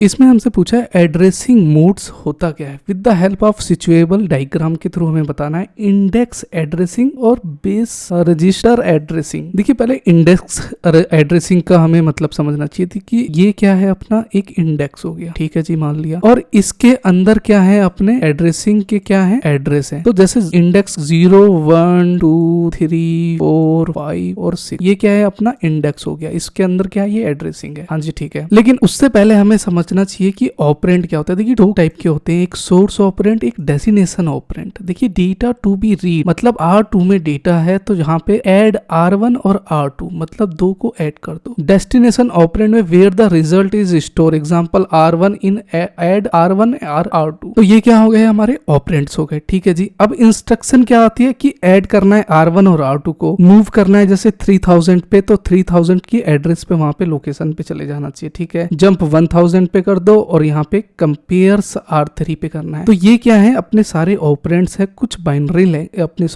इसमें हमसे पूछा है एड्रेसिंग मोड्स होता क्या है। With the help of suitable diagram के थ्रू हमें बताना है इंडेक्स एड्रेसिंग और बेस रजिस्टर एड्रेसिंग। देखिए पहले इंडेक्स एड्रेसिंग का हमें मतलब समझना चाहिए थी कि ये क्या है, अपना एक इंडेक्स हो गया, ठीक है जी, मान लिया, और इसके अंदर क्या है, अपने एड्रेसिंग के क्या है, एड्रेस है। तो जैसे इंडेक्स 0 1 2 3 4 5 और 6 ये क्या है, अपना इंडेक्स हो गया, इसके अंदर क्या है, ये एड्रेसिंग है। हाँ जी ठीक है, लेकिन उससे पहले हमें समझना चाहिए कि ऑपरेंड क्या होता है। देखिए दो टाइप के होते हैं, एक सोर्स ऑपरेंड, एक डेस्टिनेशन ऑपरेंड। देखिए डेटा टू बी रीड मतलब R2 में डेटा है तो यहाँ पे ऐड R1 और R2 मतलब दो को ऐड कर दो। डेस्टिनेशन ऑपरेंड में where the result is store, example R1 in add R1 और R2। तो ये क्या हो गए, हमारे ऑपरेंड्स हो गए, ठीक है जी। अब इंस्ट्रक्शन क्या आती है कि ऐड करना है R1 और R2 को, मूव करना है जैसे 3000 पे तो 3000 की एड्रेस पे वहां पे लोकेशन पे चले जाना चाहिए, ठीक है। जंप 1000 पे कर दो और यहाँ पे कंपेयर्स R3 पे करना है। तो ये क्या है, अपने सारे ऑपरेंड्स है, कुछ बाइनरी अपने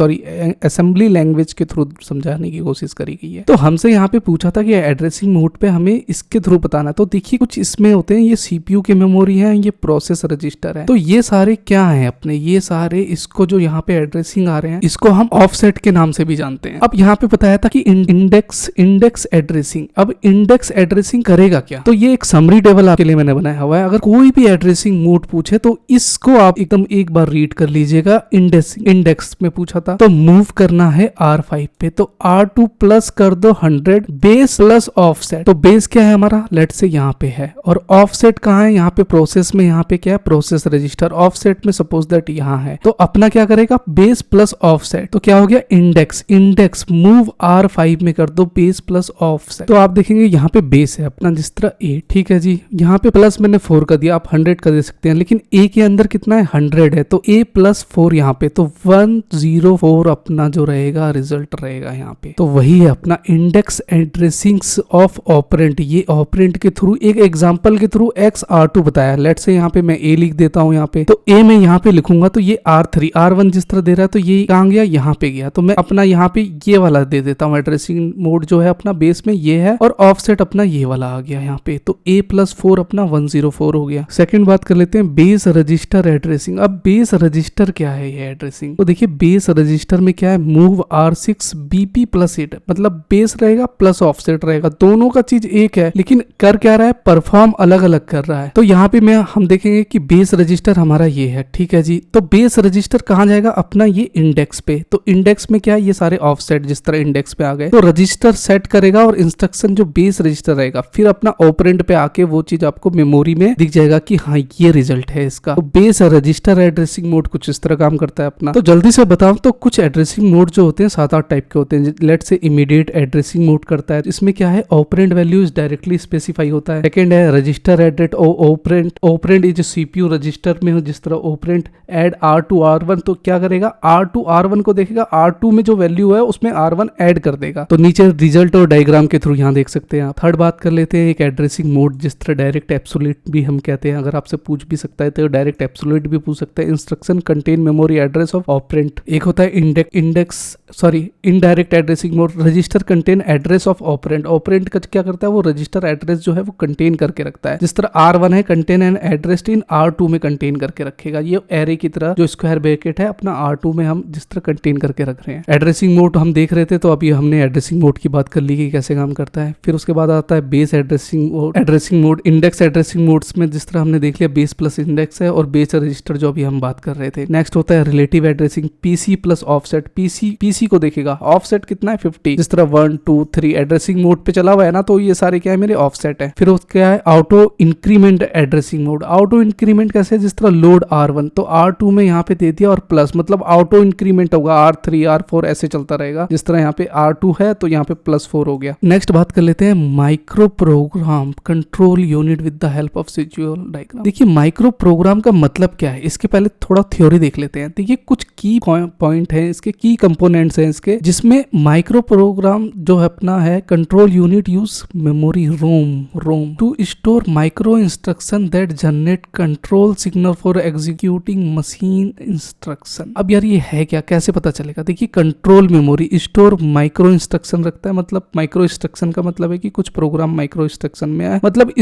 असेंबली लैंग्वेज के थ्रू समझाने की कोशिश करी गई है। तो हमसे यहाँ पे पूछा था कि एड्रेसिंग मोड पे हमें इसके थ्रू बताना है। तो देखिए कुछ इसमें होते हैं, ये सीपीयू की मेमोरी है, ये प्रोसेस रजिस्टर है। तो ये सारे क्या है अपने, ये सारे इसको जो यहाँ पे एड्रेसिंग आ रहे हैं इसको हम ऑफसेट के नाम से भी जानते हैं। अब यहाँ पे बताया था कि इंडेक्स एड्रेसिंग। अब इंडेक्स एड्रेसिंग करेगा क्या, तो ये एक समरी टेबल आपके लिए मैंने बनाया हुआ है। अगर कोई भी एड्रेसिंग मोड पूछे तो इसको आप एकदम एक बार रीड कर लीजिएगा। इंडेक्स में पूछा था तो मूव करना है R5 पे, तो R2 प्लस कर दो 100 बेस प्लस ऑफसेट। तो बेस क्या है हमारा, लेट से यहाँ पे है, और ऑफसेट कहाँ है, यहाँ पे प्रोसेस में, यहाँ पे क्या है, प्रोसेस रजिस्टर। ऑफसेट में सपोज दैट यहाँ है, तो अपना क्या करेगा, बेस प्लस ऑफसेट। तो क्या हो गया, इंडेक्स मूव R5 में कर दो बेस प्लस ऑफसेट। तो आप देखेंगे यहाँ पे बेस है अपना जिस तरह A, ठीक है जी। यहाँ पे प्लस मैंने 4 कर दिया, आप 100 कर दे सकते हैं, लेकिन A के अंदर कितना है, 100 है, तो A प्लस 4 यहाँ पे, तो 104 अपना जो रहेगा रिजल्ट रहेगा यहाँ पे। तो वही है अपना इंडेक्स एड्रेसिंग ऑफ ऑपरेंड। ये ऑपरेंड के थ्रू एक एग्जांपल के थ्रू XR2 बताया। लेट से यहाँ पे मैं A लिख देता हूँ यहाँ पे, तो A में यहाँ पे लिखूंगा तो ये R3 R1 जिस तरह दे रहा है तो ये कहाँ गया, यहाँ पे गया। तो मैं अपना यहाँ पे ये वाला दे देता हूँ, एड्रेसिंग मोड जो है अपना बेस में ये है और ऑफसेट अपना ये वाला आ गया यहाँ पे। तो A प्लस 4 अपना 104 हो गया। सेकंड बात कर लेते हैं बेस रजिस्टर एड्रेसिंग। अब बेस रजिस्टर क्या है ये एड्रेसिंग, तो देखिए बेस रजिस्टर में क्या है, मूव R6 BP प्लस 8 मतलब बेस रहेगा प्लस ऑफसेट रहेगा, दोनों का चीज एक है, लेकिन कर क्या रहा है, परफॉर्म अलग अलग कर रहा है। तो यहाँ पे हम देखेंगे कि बेस रजिस्टर हमारा ये है, ठीक है जी। तो बेस रजिस्टर कहाँ जाएगा, अपना ये इंडेक्स पे। तो इंडेक्स में क्या है, ये सारे ऑफसेट जिस तरह इंडेक्स पे आ गए, तो रजिस्टर सेट करेगा और इंस्ट्रक्शन जो बेस रजिस्टर रहेगा, फिर अपना ऑपरेंड पे आके वो चीज आपको मेमोरी में दिख जाएगा कि हाँ ये रिजल्ट है इसका। तो बेस रजिस्टर एड्रेसिंग मोड कुछ इस तरह काम करता है अपना। तो जल्दी से बताऊं तो कुछ एड्रेसिंग मोड जो होते हैं 7-8 टाइप के होते हैं। लेट से इमीडिएट एड्रेसिंग मोड करता है, इसमें क्या है, ऑपरेंड वैल्यूज डायरेक्टली स्पेसिफाई होता है। सेकंड है register address operand is CPU register में हो, जिस तरह ऑपरेंड ऐड R2 R1 तो क्या करेगा, R2 R1 को देखेगा, R2 में जो वैल्यू है उसमें R1 ऐड कर देगा। तो नीचे रिजल्ट और डायग्राम के थ्रू यहाँ देख सकते हैं आप। थर्ड बात कर लेते हैं एक एड्रेसिंग मोड जिस तरह डायरेक्ट एब्सोल्यूट भी हम कहते हैं, अगर आपसे पूछ भी सकता है तो डायरेक्ट एब्सोल्यूट भी पूछ सकता है। Instruction contain memory address of operand. एक होता है indirect addressing mode, register contain address of operand. Operand का क्या करता है, वो रजिस्टर एड्रेस जो है वो कंटेन करके रखता है। जिस तरह R1 है contain and address in R2 में कंटेन करके रखेगा। ये एरे की तरह जो स्क्वायर ब्रैकेट है अपना R2 में हम जिस तरह कंटेन करके रख रहे हैं। एड्रेसिंग मोड हम देख रहे थे, तो अभी हमने एड्रेसिंग मोड की बात कर ली कि कैसे काम करता है। फिर उसके बाद आता है base addressing mode. Index addressing modes में जिस तरह हमने देख लिया बेस प्लस इंडेक्स है और बेस रजिस्टर जो अभी हम बात कर रहे थे। नेक्स्ट होता है relative addressing, PC plus offset. PC को देखेगा, ऑफसेट कितना है 50, जिस तरह 1 2 3 एड्रेसिंग मोड पे चला हुआ है ना, तो ये सारे क्या है मेरे ऑफसेट है। फिर उसका है auto increment addressing mode. Auto increment कैसे, जिस तरह लोड R1 तो R2 में यहाँ पे दे दिया और प्लस मतलब ऑटो इंक्रीमेंट होगा, R3 R4 ऐसे चलता रहेगा। जिस तरह यहाँ पे R2 है तो यहाँ पे +4 हो गया। नेक्स्ट बात कर लेते हैं micro program control unit with the help of suitable diagram. देखिए माइक्रो प्रोग्राम का मतलब क्या है, इसके पहले थोड़ा थ्योरी देख लेते हैं। देखिए कुछ की पॉइंट है, इसके की कंपोनेंट्स हैं इसके, जिसमें माइक्रो प्रोग्राम जो है अपना है control unit use memory ROM to store micro instruction that generate control signal for executing machine instruction. अब यार ये है क्या, कैसे पता चलेगा। देखिए control memory store micro instruction रखता है, मतलब माइक्रो इंस्ट्रक्शन का मतलब है कि कुछ प्रोग्राम माइक्रो इंस्ट्रक्शन में है, मतलब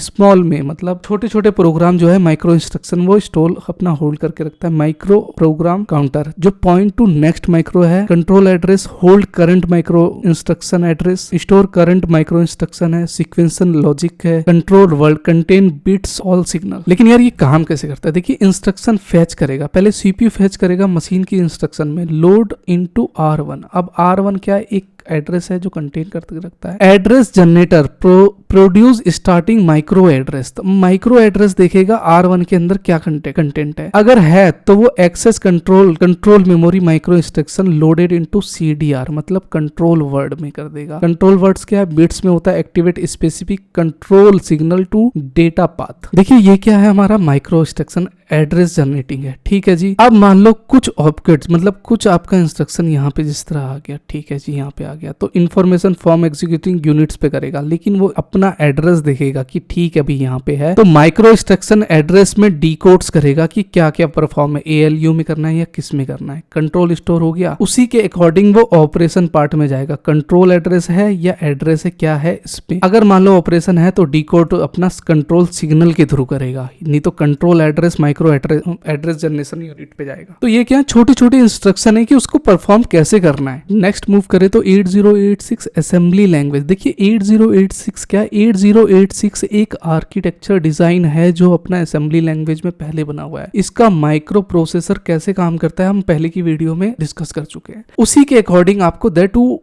स्मॉल में मतलब छोटे छोटे प्रोग्राम जो है माइक्रो इंस्ट्रक्शन वो स्टोर अपना होल्ड करके रखता है। माइक्रो प्रोग्राम काउंटर जो पॉइंट टू नेक्स्ट माइक्रो है, control address hold current micro instruction address, store current micro instruction है, सीक्वेंशियल लॉजिक है, control word contain bits all signal. लेकिन यार ये काम कैसे करता है, देखिए इंस्ट्रक्शन फेच करेगा, पहले सीपीयू फेच करेगा मशीन की इंस्ट्रक्शन में, लोड इनटू R1। अब R1 क्या है, एक एड्रेस है जो कंटेन करके रखता है। Address generator produce starting micro address, तो माइक्रो एड्रेस देखेगा R1 के अंदर क्या कंटेंट है, अगर है तो वो access control memory micro instruction loaded into CDR मतलब कंट्रोल वर्ड में कर देगा। कंट्रोल वर्ड्स क्या है, बिट्स में होता है, activate specific control signal to data path. देखिए ये क्या है, हमारा माइक्रो इंस्ट्रक्शन एड्रेस जनरेटिंग है, ठीक है जी। अब मान लो कुछ ऑब्जेक्ट्स मतलब कुछ आपका इंस्ट्रक्शन यहाँ पे जिस तरह आ गया, ठीक है जी, यहाँ पे आ गया तो इंफॉर्मेशन फॉर्म एग्जीक्यूटिंग यूनिट्स पे करेगा, लेकिन वो अपना एड्रेस देखेगा कि ठीक है अभी यहाँ पे है, तो माइक्रो इंस्ट्रक्शन एड्रेस में डीकोड्स करेगा कि क्या क्या परफॉर्म है, ALU में करना है या किस में करना है। कंट्रोल स्टोर हो गया, उसी के अकॉर्डिंग वो ऑपरेशन पार्ट में जाएगा, कंट्रोल एड्रेस है या एड्रेस है क्या है इसमें। अगर मान लो ऑपरेशन है तो डीकोड अपना कंट्रोल सिग्नल के थ्रू करेगा, नहीं तो control address micro address generation unit पे जाएगा। तो ये क्या छोटी छोटी इंस्ट्रक्शन है कि उसको परफॉर्म कैसे करना है। नेक्स्ट मूव करे तो 8086 असेंबली लैंग्वेज। देखिए 8086 क्या है, 8086 एक आर्किटेक्चर डिजाइन है जो अपना असेंबली लैंग्वेज में पहले बना हुआ है। इसका माइक्रो प्रोसेसर कैसे काम करता है हम पहले की वीडियो में डिस्कस कर चुके हैं। उसी के अकॉर्डिंग आपको टू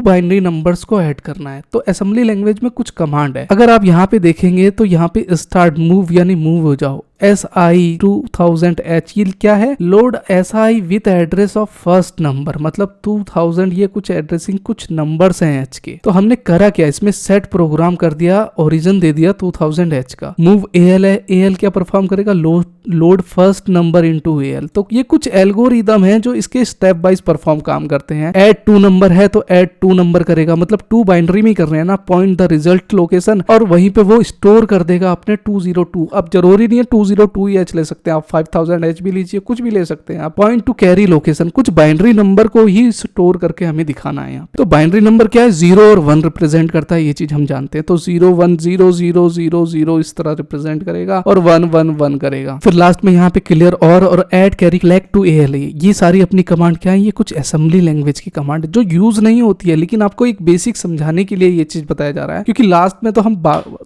बाइनरी नंबर्स को ऐड करना है। तो असेंबली लैंग्वेज में कुछ कमांड है, अगर आप यहाँ पे देखेंगे तो यहाँ पे स्टार्ट मूव यानी मूव हो जाओ, SI 2000H ये क्या है, load SI with address of first number मतलब 2000, ये कुछ एड्रेसिंग कुछ नंबर्स हैं H के। तो हमने करा क्या, इसमें सेट प्रोग्राम कर दिया, ओरिजिन दे दिया 2000H का। मूव AL है, AL क्या परफॉर्म करेगा, load first number into AL। तो ये कुछ एल्गोरिदम है जो इसके स्टेप वाइज परफॉर्म काम करते हैं। ऐड 2 नंबर है तो ऐड 2 नंबर करेगा, मतलब 2 बाइनरी में कर रहे हैं ना, पॉइंट द रिजल्ट लोकेशन और वहीं पे वो स्टोर कर देगा अपने 202। अब जरूरी नहीं है 202H ले सकते हैं आप, 5000H भी लीजिए, कुछ भी ले सकते हैं आप। पॉइंट टू कैरी लोकेशन, कुछ बाइनरी नंबर को ही स्टोर करके हमें दिखाना है यहाँ। तो बाइनरी नंबर क्या है, 0 और 1 रिप्रेजेंट करता है, ये चीज हम जानते हैं। तो 0 1 0 0 0 0 इस तरह रिप्रेजेंट करेगा और 1 1 1 करेगा। फिर लास्ट में यहाँ पे क्लियर और add carry flag to AL। ये सारी अपनी कमांड क्या है, ये कुछ असेंबली लैंग्वेज की कमांड जो यूज नहीं होती है, लेकिन आपको एक बेसिक समझाने के लिए ये चीज बताया जा रहा है, क्योंकि लास्ट में तो हम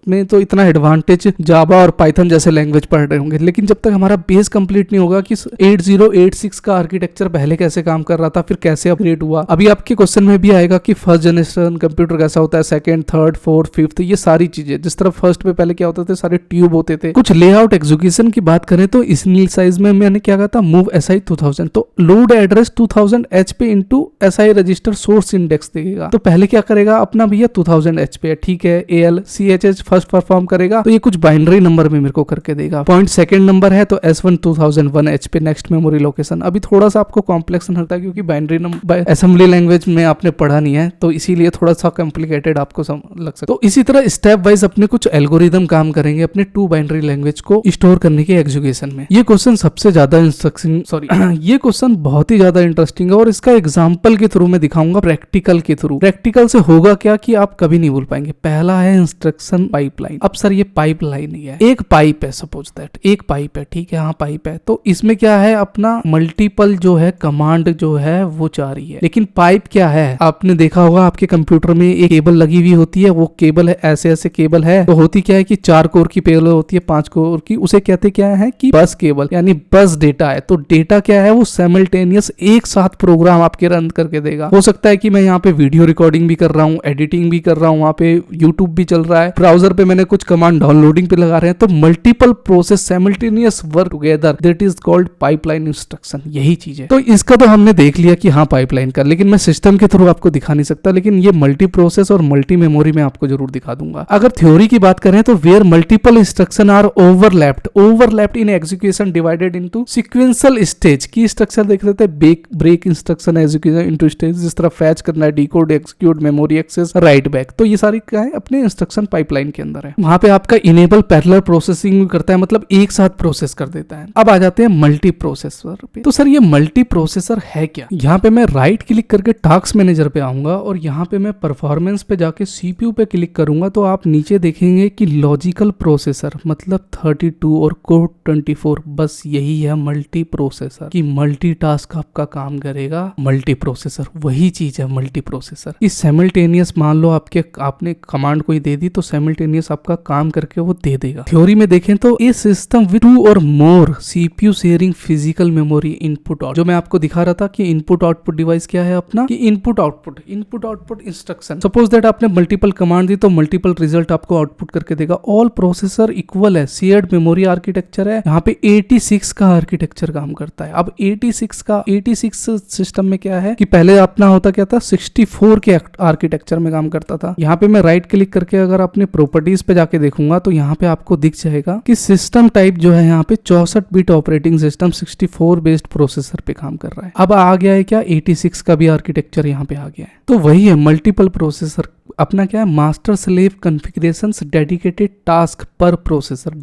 में तो इतना एडवांटेज जावा और पाइथन जैसे लैंग्वेज पढ़ रहे होंगे, लेकिन जब तक हमारा बेस कंप्लीट नहीं होगा कि 8086 का आर्किटेक्चर पहले कैसे काम कर रहा था, फिर कैसे अपग्रेड हुआ। अभी आपके क्वेश्चन में भी आएगा कि फर्स्ट जनरेशन कंप्यूटर कैसा होता है, सेकंड, थर्ड, फोर्थ, फिफ्थ, ये सारी चीजें। जिस तरह फर्स्ट में पहले क्या होते थे, सारे ट्यूब होते थे। कुछ लेआउट एग्जीक्यूशन की बात करें तो इनिशियलाइज में मैंने क्या कहा था, मूव SI 2000, तो लोड एड्रेस 2000H पे into SI register source index देगा। तो पहले क्या करेगा अपना भैया 2000H पे है, ठीक है, AL CHH फर्स्ट परफॉर्म करेगा, तो ये कुछ बाइनरी नंबर में मेरे को करके देगा। पॉइंट सेकंड नंबर है तो S1 2001H पे नेक्स्ट मेमोरी लोकेशन। अभी थोड़ा सा आपको कॉम्प्लेक्स लगता है क्योंकि बाइनरी नंबर असेंबली लैंग्वेज में आपने पढ़ा नहीं है, तो इसीलिए थोड़ा सा कॉम्प्लिकेटेड आपको लग सकता है। तो इसी तरह स्टेप वाइज अपने कुछ एल्गोरिदम काम करेंगे अपने 2 बाइनरी लैंग्वेज को स्टोर करने के एग्जीक्यूशन में। ये क्वेश्चन सबसे ज्यादा ये क्वेश्चन बहुत ही ज्यादा इंटरेस्टिंग है और इसका एग्जांपल के थ्रू मैं दिखाऊंगा, प्रैक्टिकल के थ्रू। प्रैक्टिकल से होगा क्या कि आप कभी नहीं भूल पाएंगे। पहला है इंस्ट्रक्शन पाइपलाइन। अब सर ये पाइपलाइन ही है, एक पाइप है, सपोज दैट एक पाइप है, ठीक है, हाँ पाइप है, तो इसमें क्या है अपना मल्टीपल जो है कमांड जो है वो जा रही है। लेकिन पाइप क्या है, आपने देखा होगा आपके कंप्यूटर में एक केबल लगी हुई होती है, वो केबल है ऐसे ऐसे केबल है, तो होती क्या है कि 4 कोर की केबल होती है, 5 कोर की, उसे कहते क्या है कि बस केबल, यानी बस डेटा है। तो डेटा क्या है, वो साइमल्टेनियस एक साथ प्रोग्राम आपके रन करके देगा। हो सकता है कि मैं यहाँ पे वीडियो रिकॉर्डिंग भी कर रहा हूँ, एडिटिंग भी कर रहा हूँ, वहाँ पे यूट्यूब भी चल रहा है, ब्राउजर पे मैंने कुछ कमांड डाउनलोडिंग पे लगा रहे हैं, तो multiple process simultaneous work together, that is called pipeline instruction. यही चीज है। तो इसका तो हमने देख लिया कि हाँ पाइपलाइन का, लेकिन मैं सिस्टम के थ्रू आपको दिखा नहीं सकता, लेकिन ये मल्टी प्रोसेस और मल्टी मेमोरी में आपको जरूर दिखा दूंगा। अगर थ्योरी की बात करें तो where multiple instruction are overlapped in execution divided into sequential stage की स्ट्रक्चर देख रहे थे, break instruction execution into stage, जिस तरह फैच करना है, decode, execute, memory access, write back, तो ये सारी क्या है अपने इंस्ट्रक्शन पाइपलाइन के अंदर है। वहां पे आपका इनेबल पैरेलल प्रोसेसिंग करता है, मतलब एक साथ प्रोसेस कर देता है। अब आ जाते हैं मल्टी प्रोसेसर पे। तो सर ये मल्टी प्रोसेसर है क्या? यहाँ पे मैं राइट क्लिक करके टास्क मैनेजर पे आऊंगा और यहाँ पे मैं परफॉर्मेंस पे जाके सीपीयू पे क्लिक करूंगा तो आप नीचे देखेंगे कि लॉजिकल प्रोसेसर मतलब 32 और कोर 24, बस यही है मल्टी प्रोसेसर कि मल्टीटास्क आपका काम करेगा। मल्टी प्रोसेसर वही चीज है मल्टी प्रोसेसर। इस साइमल्टेनियस मान लो आपने कमांड कोई दे दी तो साइमल्टेनियस आपका काम करके वो दे देगा। थ्योरी में देखें तो ये सिस्टम विद 2 और more CPU sharing physical memory input out, जो मैं आपको दिखा रहा था कि इनपुट आउटपुट डिवाइस क्या है अपना, कि input output instruction. Suppose that आपने मल्टीपल कमांड दी तो मल्टीपल रिजल्ट आपको आउटपुट करके देगा। ऑल प्रोसेसर इक्वल है, शेयर्ड मेमोरी आर्किटेक्चर है, यहाँ पे 86 का आर्किटेक्चर काम करता है। अब 86 सिस्टम में क्या है कि पहले अपना होता क्या था, 64 के आर्किटेक्चर में काम करता था। यहाँ पे मैं राइट क्लिक करके अगर अपने प्रॉपर्टीज पे जाके देखूंगा तो यहाँ पे आपको दिख जाएगा कि सिस्टम टाइप जो है यहाँ पे 64 bit operating system 64 based processor पे काम कर रहा है। अब आ गया है क्या, 86 का भी आर्किटेक्चर यहाँ पे आ गया है। तो वही है मल्टीपल प्रोसेसर अपना क्या है, master slave configurations, dedicated task पर processor,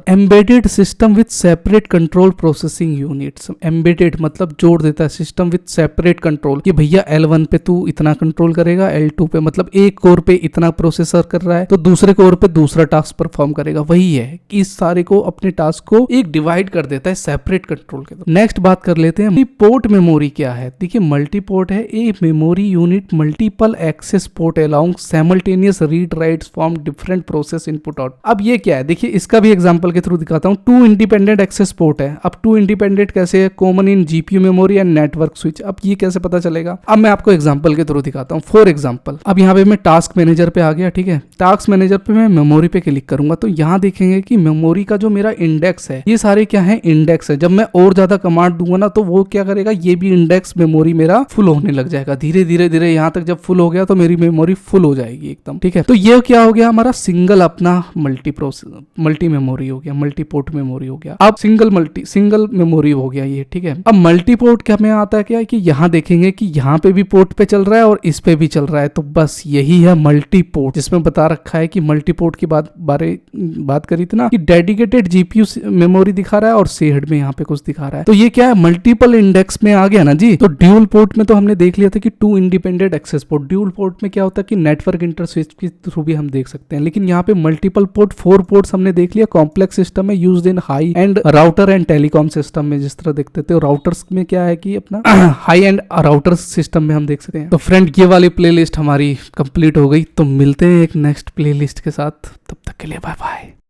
embedded system with separate control processing units. Embedded मतलब जोड़ देता है सिस्टम विद सेपरेट कंट्रोल कि भैया L1 पे तू इतना कंट्रोल करेगा, L2 पे मतलब एक कोर पे इतना प्रोसेसर कर रहा है तो दूसरे कोर पे दूसरा टास्क परफॉर्म करेगा। वही है कि इस सारे को अपने टास्क को एक डिवाइड कर देता है सेपरेट कंट्रोल के। नेक्स्ट बात कर लेते हैं पोर्ट मेमोरी क्या है। देखिए मल्टी पोर्ट है a memory unit multiple access port allowing simultaneous read writes from different process input out. अब ये क्या है, देखिए इसका भी एग्जांपल के थ्रू दिखाता हूं। 2 इंडिपेंडेंट एक्सेस पोर्ट है। अब 2 इंडिपेंडेंट कैसे है, common in GPU memory and network switch. अब ये कैसे पता चलेगा, अब मैं आपको एग्जांपल के थ्रू दिखाता हूं। फॉर एग्जांपल अब यहाँ पे मैं टास्क मैनेजर पे आ गया, ठीक है। टास्क मैनेजर पे मैं मेमोरी पे क्लिक करूंगा तो यहाँ देखेंगे कि मेमोरी का जो मेरा इंडेक्स है, ये सारे क्या है, इंडेक्स है। जब मैं और ज्यादा कमांड दूंगा ना तो वो क्या करेगा, ये भी इंडेक्स मेमोरी मेरा फुल होने लग जाएगा। धीरे धीरे यहाँ तक जब फुल हो गया तो मेरी मेमोरी फुल हो जाएगी एकदम, ठीक है। तो ये क्या हो गया, हमारा सिंगल अपना मल्टी मेमोरी हो गया, मल्टी पोर्ट मेमोरी हो गया। अब सिंगल मेमोरी हो गया ये, ठीक है। अब मल्टी पोर्ट क्या में आता है, क्या है कि यहाँ देखेंगे कि यहाँ पे भी पोर्ट पे चल रहा है और इस पे भी चल रहा है। तो बस यही है मल्टी पोर्ट, जिसमें बता रखा है कि मल्टी पोर्ट की बात करी थी ना कि डेडिकेटेड जीपीयू मेमोरी दिखा रहा है और शेयर्ड में यहाँ पे कुछ दिखा रहा है। तो ये क्या है, मल्टीपल इंडेक्स में आ गया ना जी। तो ड्यूल पोर्ट में तो हमने देख लिया था कि 2 independent access port. Dual port में क्या होता है कि नेटवर्क इंटरफेस के थ्रू भी हम देख सकते हैं, लेकिन यहाँ पे मल्टीपल पोर्ट 4 पोर्ट्स हमने देख लिया। कॉम्प्लेक्स सिस्टम में used in high and router and telecom system में जिस तरह देखते थे, राउटर्स में क्या है कि अपना हाई एंड राउटर सिस्टम में हम देख सकते हैं। तो फ्रेंड ये वाली प्लेलिस्ट हमारी कंप्लीट हो गई, तो मिलते हैं एक नेक्स्ट प्लेलिस्ट के साथ, तब तक के लिए बाय बाय।